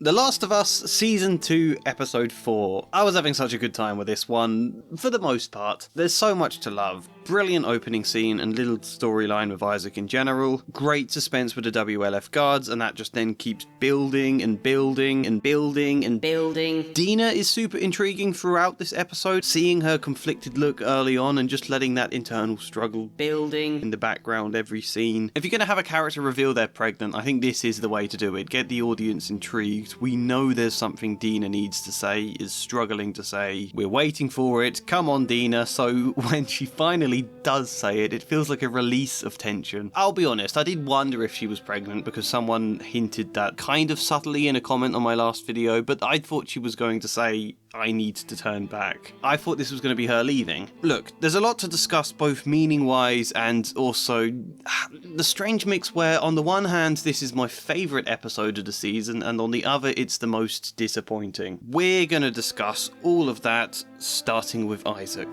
The Last of Us Season 2 Episode 4. I was having such a good time with this one, for the most part. There's so much to love. Brilliant opening scene and little storyline with Isaac in general. Great suspense with the WLF guards, and that just then keeps building and building and building and building. Dina is super intriguing throughout this episode, seeing her conflicted look early on and just letting that internal struggle building in the background every scene. If you're going to have a character reveal they're pregnant, I think this is the way to do it. Get the audience intrigued. We know there's something Dina needs to say, is struggling to say. We're waiting for it. Come on, Dina. So when she finally does say it, it feels like a release of tension. I'll be honest, I did wonder if she was pregnant because someone hinted that kind of subtly in a comment on my last video, but I thought she was going to say, I need to turn back. I thought this was going to be her leaving. Look, there's a lot to discuss both meaning-wise and also the strange mix where on the one hand this is my favourite episode of the season and on the other it's the most disappointing. We're going to discuss all of that starting with Isaac.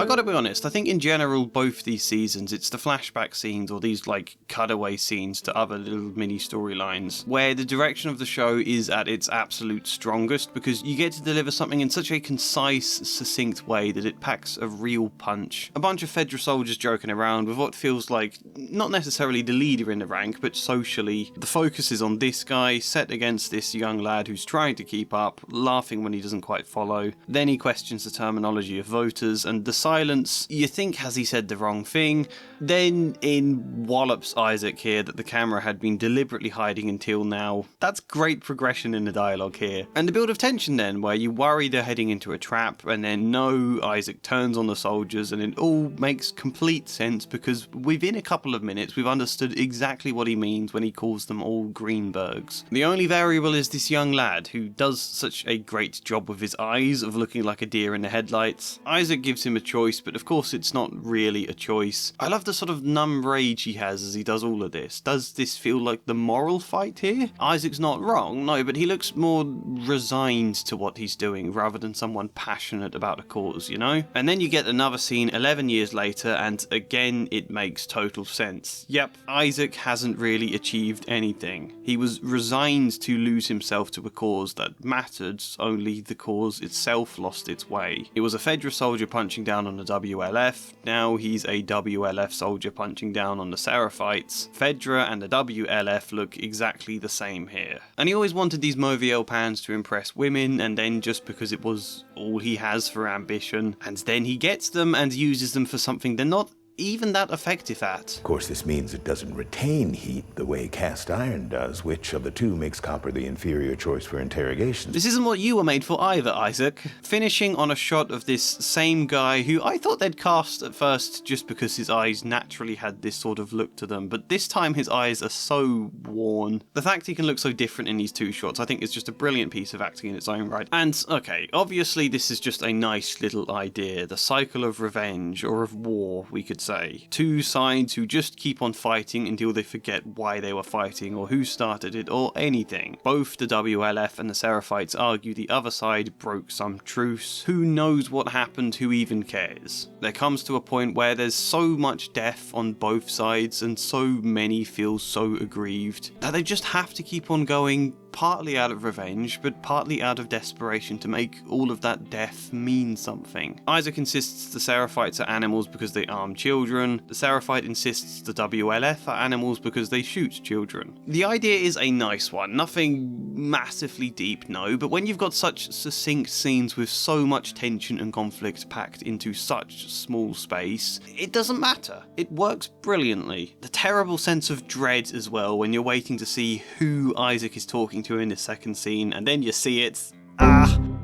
I gotta be honest, I think in general both these seasons it's the flashback scenes or these like cutaway scenes to other little mini storylines where the direction of the show is at its absolute strongest because you get to deliver something in such a concise, succinct way that it packs a real punch. A bunch of Fedra soldiers joking around with what feels like not necessarily the leader in the rank, but socially the focus is on this guy set against this young lad who's trying to keep up, laughing when he doesn't quite follow. Then he questions the terminology of voters and the silence, you think has he said the wrong thing? Then in wallops Isaac here that the camera had been deliberately hiding until now. That's great progression in the dialogue here. And the build of tension then, where you worry they're heading into a trap, and then no, Isaac turns on the soldiers, and it all makes complete sense because within a couple of minutes we've understood exactly what he means when he calls them all Greenbergs. The only variable is this young lad who does such a great job with his eyes of looking like a deer in the headlights. Isaac gives him a choice, but of course it's not really a choice. I love the sort of numb rage he has as he does all of this. Does this feel like the moral fight here? Isaac's not wrong, no, but he looks more resigned to what he's doing rather than someone passionate about a cause, you know? And then you get another scene 11 years later and again it makes total sense. Yep, Isaac hasn't really achieved anything. He was resigned to lose himself to a cause that mattered, only the cause itself lost its way. It was a Fedra soldier punching down on the WLF, now he's a WLF soldier punching down on the Seraphites. Fedra and the WLF look exactly the same here. And he always wanted these Moviel pans to impress women, and then just because it was all he has for ambition, and then he gets them and uses them for something they're not even that effective at. Of course, this means it doesn't retain heat the way cast iron does, which of the two makes copper the inferior choice for interrogation. This isn't what you were made for either, Isaac. Finishing on a shot of this same guy who I thought they'd cast at first just because his eyes naturally had this sort of look to them, but this time his eyes are so worn. The fact he can look so different in these two shots I think is just a brilliant piece of acting in its own right. And, okay, obviously this is just a nice little idea, the cycle of revenge, or of war, we could say. Two sides who just keep on fighting until they forget why they were fighting or who started it or anything. Both the WLF and the Seraphites argue the other side broke some truce. Who knows what happened, who even cares? There comes to a point where there's so much death on both sides and so many feel so aggrieved that they just have to keep on going, partly out of revenge, but partly out of desperation to make all of that death mean something. Isaac insists the Seraphites are animals because they arm children. The Seraphite insists the WLF are animals because they shoot children. The idea is a nice one, nothing massively deep, no, but when you've got such succinct scenes with so much tension and conflict packed into such small space, it doesn't matter. It works brilliantly. The terrible sense of dread as well when you're waiting to see who Isaac is talking to in the second scene, and then you see it.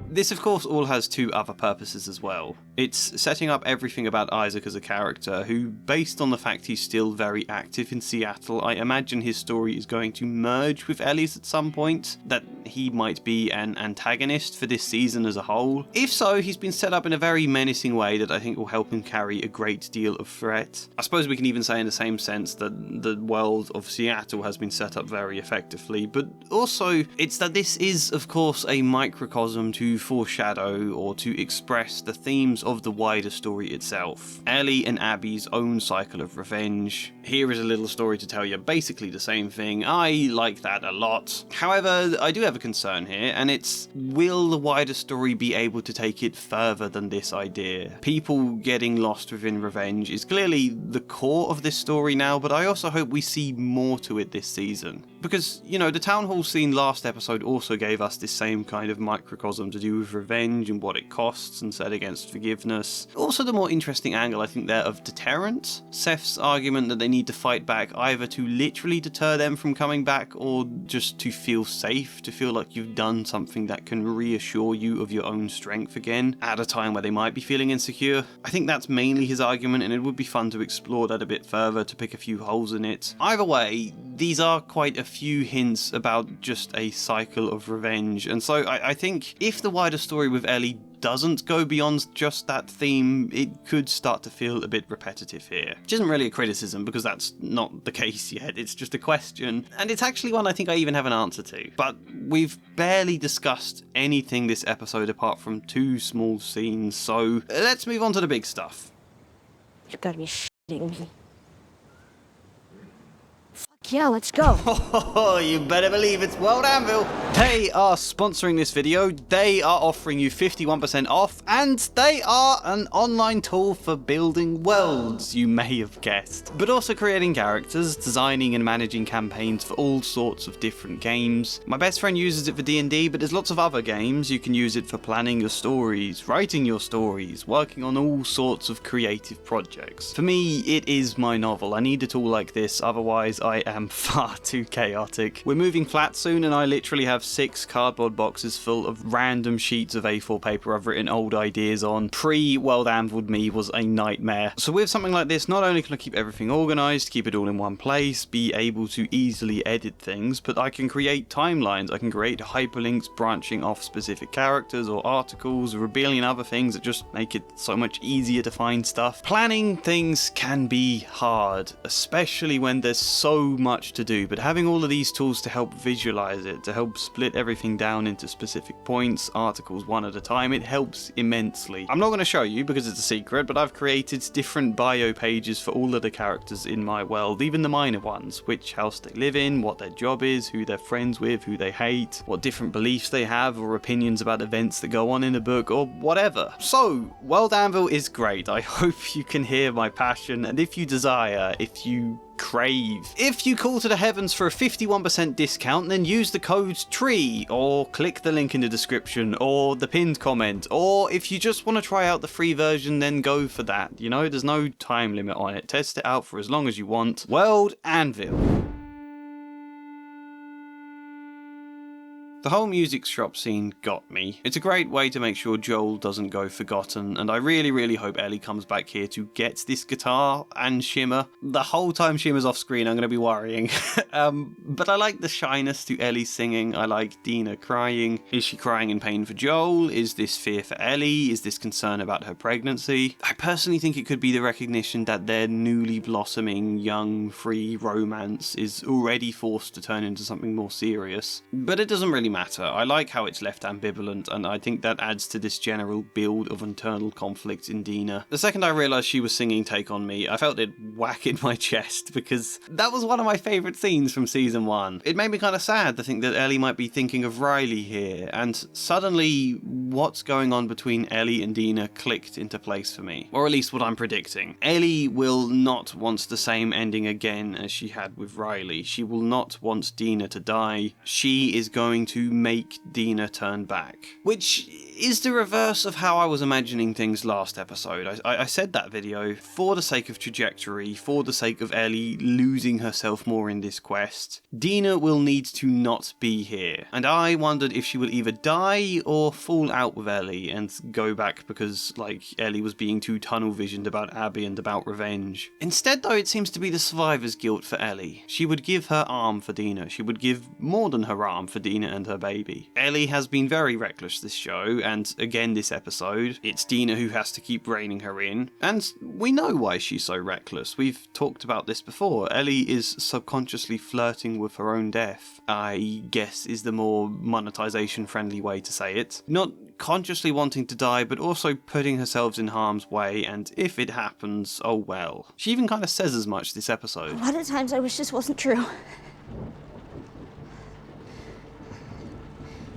This of course all has two other purposes as well. It's setting up everything about Isaac as a character who, based on the fact he's still very active in Seattle, I imagine his story is going to merge with Ellie's at some point, that he might be an antagonist for this season as a whole. If so, he's been set up in a very menacing way that I think will help him carry a great deal of threat. I suppose we can even say in the same sense that the world of Seattle has been set up very effectively, but also it's that this is of course a microcosm to foreshadow or to express the themes of the wider story itself. Ellie and Abby's own cycle of revenge. Here is a little story to tell you basically the same thing. I like that a lot. However, I do have a concern here, and it's, will the wider story be able to take it further than this idea? People getting lost within revenge is clearly the core of this story now, but I also hope we see more to it this season. Because, you know, the town hall scene last episode also gave us this same kind of microcosm to do with revenge and what it costs and set against forgiveness. Also the more interesting angle, I think, there of deterrent. Seth's argument that they need to fight back either to literally deter them from coming back or just to feel safe, to feel like you've done something that can reassure you of your own strength again at a time where they might be feeling insecure. I think that's mainly his argument, and it would be fun to explore that a bit further, to pick a few holes in it. Either way, these are quite a few hints about just a cycle of revenge, and so I think if the wider story with Ellie doesn't go beyond just that theme, it could start to feel a bit repetitive here. Which isn't really a criticism, because that's not the case yet, it's just a question, and it's actually one I think I even have an answer to. But we've barely discussed anything this episode apart from 2 small scenes, so let's move on to the big stuff. You gotta be shitting me. Yeah, let's go. Oh, you better believe it's World Anvil. They are sponsoring this video, they are offering you 51% off, and they are an online tool for building worlds, you may have guessed. But also creating characters, designing and managing campaigns for all sorts of different games. My best friend uses it for D&D, but there's lots of other games. You can use it for planning your stories, writing your stories, working on all sorts of creative projects. For me, it is my novel. I need a tool like this, otherwise I am far too chaotic. We're moving flat soon, and I literally have 6 cardboard boxes full of random sheets of A4 paper I've written old ideas on. Pre-World Anviled me was a nightmare. So with something like this, not only can I keep everything organised, keep it all in one place, be able to easily edit things, but I can create timelines, I can create hyperlinks branching off specific characters or articles, or a billion other things that just make it so much easier to find stuff. Planning things can be hard, especially when there's so much to do, but having all of these tools to help visualize it, to help split everything down into specific points, articles one at a time, it helps immensely. I'm not going to show you because it's a secret, but I've created different bio pages for all of the characters in my world, even the minor ones, which house they live in, what their job is, who they're friends with, who they hate, what different beliefs they have or opinions about events that go on in a book, or whatever. So, World Anvil is great. I hope you can hear my passion, and if you desire, if you crave. If you call to the heavens for a 51% discount, then use the code TREE, or click the link in the description, or the pinned comment, or if you just want to try out the free version, then go for that. You know, there's no time limit on it. Test it out for as long as you want. World Anvil. The whole music shop scene got me. It's a great way to make sure Joel doesn't go forgotten, and I really hope Ellie comes back here to get this guitar and Shimmer. The whole time Shimmer's off screen, I'm going to be worrying. But I like the shyness to Ellie singing. I like Dina crying. Is she crying in pain for Joel? Is this fear for Ellie? Is this concern about her pregnancy? I personally think it could be the recognition that their newly blossoming, young, free romance is already forced to turn into something more serious. But it doesn't really matter. I like how it's left ambivalent, and I think that adds to this general build of internal conflict in Dina. The second I realised she was singing Take On Me, I felt it whack in my chest, because that was one of my favourite scenes from season 1. It made me kind of sad to think that Ellie might be thinking of Riley here, and suddenly what's going on between Ellie and Dina clicked into place for me. Or at least what I'm predicting. Ellie will not want the same ending again as she had with Riley. She will not want Dina to die. She is going to make Dina turn back. Which is the reverse of how I was imagining things last episode. I said that video, for the sake of trajectory, for the sake of Ellie losing herself more in this quest, Dina will need to not be here. And I wondered if she will either die or fall out with Ellie and go back because, like, Ellie was being too tunnel visioned about Abby and about revenge. Instead, though, it seems to be the survivor's guilt for Ellie. She would give her arm for Dina. She would give more than her arm for Dina and her baby. Ellie has been very reckless this show, and again this episode, it's Dina who has to keep reining her in, and we know why she's so reckless. We've talked about this before. Ellie is subconsciously flirting with her own death, I guess is the more monetization-friendly way to say it. Not consciously wanting to die, but also putting herself in harm's way, and if it happens, oh well. She even kind of says as much this episode. A lot of times I wish this wasn't true.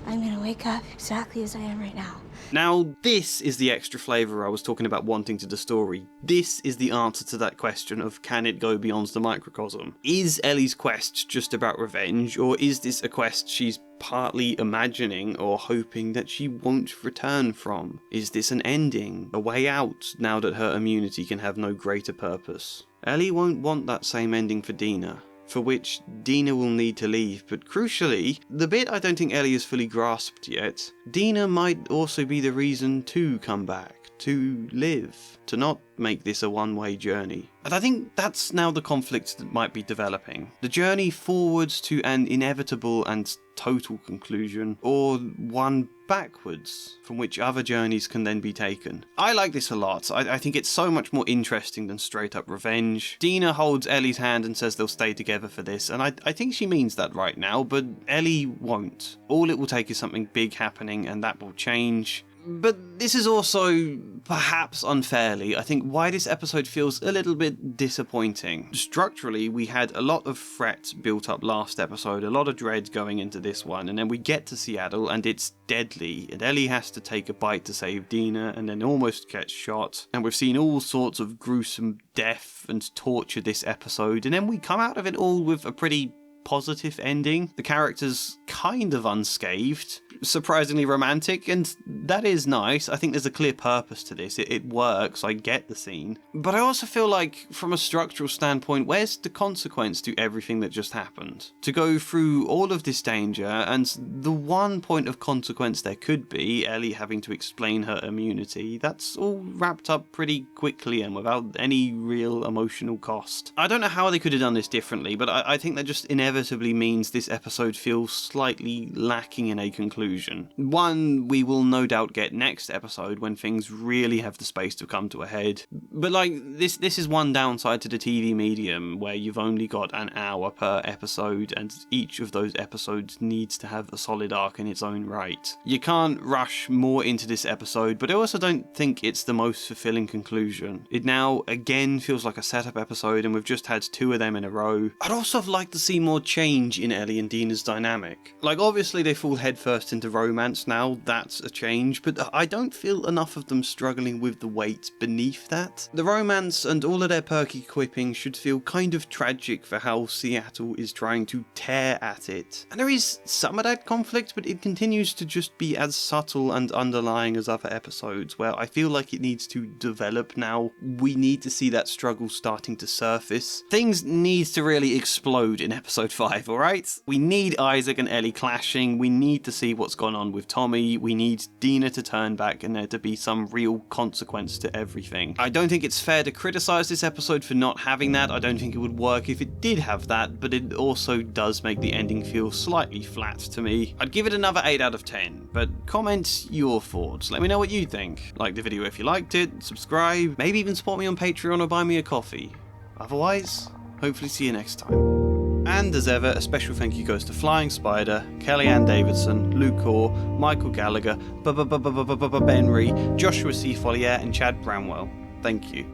I'm gonna wake up exactly as I am right now. Now, this is the extra flavour I was talking about wanting to the story. This is the answer to that question of can it go beyond the microcosm? Is Ellie's quest just about revenge, or is this a quest she's partly imagining or hoping that she won't return from? Is this an ending, a way out, now that her immunity can have no greater purpose? Ellie won't want that same ending for Dina, for which Dina will need to leave, but crucially, the bit I don't think Ellie has fully grasped yet, Dina might also be the reason to come back, to live, to not make this a one-way journey. And I think that's now the conflict that might be developing. The journey forwards to an inevitable and total conclusion, or one backwards, from which other journeys can then be taken. I like this a lot. I think it's so much more interesting than straight up revenge. Dina holds Ellie's hand and says they'll stay together for this, and I think she means that right now, but Ellie won't. All it will take is something big happening, and that will change. But this is also, perhaps unfairly, I think why this episode feels a little bit disappointing. Structurally, we had a lot of fret built up last episode, a lot of dread going into this one, and then we get to Seattle and it's deadly, and Ellie has to take a bite to save Dina and then almost gets shot, and we've seen all sorts of gruesome death and torture this episode, and then we come out of it all with a pretty positive ending. The character's kind of unscathed, surprisingly romantic, and that is nice. I think there's a clear purpose to this. It works, I get the scene. But I also feel like, from a structural standpoint, where's the consequence to everything that just happened? To go through all of this danger, and the one point of consequence there could be, Ellie having to explain her immunity, that's all wrapped up pretty quickly and without any real emotional cost. I don't know how they could have done this differently, but I think that just inevitably means this episode feels slightly lacking in a conclusion. One we will no doubt get next episode when things really have the space to come to a head. But like, this is one downside to the TV medium, where you've only got an hour per episode and each of those episodes needs to have a solid arc in its own right. You can't rush more into this episode, but I also don't think it's the most fulfilling conclusion. It now again feels like a setup episode, and we've just had two of them in a row. I'd also have liked to see more change in Ellie and Dina's dynamic. Like, obviously they fall headfirst into romance now, that's a change, but I don't feel enough of them struggling with the weight beneath that. The romance and all of their perky quipping should feel kind of tragic for how Seattle is trying to tear at it. And there is some of that conflict, but it continues to just be as subtle and underlying as other episodes, where I feel like it needs to develop now. We need to see that struggle starting to surface. Things need to really explode in episode 5, alright? We need Isaac and Ellie clashing, we need to see what's gone on with Tommy, we need Dina to turn back and there to be some real consequence to everything. I don't think it's fair to criticise this episode for not having that. I don't think it would work if it did have that, but it also does make the ending feel slightly flat to me. I'd give it another 8 out of 10, but comment your thoughts. Let me know what you think. Like the video if you liked it, subscribe, maybe even support me on Patreon or buy me a coffee. Otherwise, hopefully see you next time. And as ever, a special thank you goes to Flying Spider, Kellyanne Davidson, Luke Orr, Michael Gallagher, Benry, Joshua C. Follier, and Chad Bramwell. Thank you.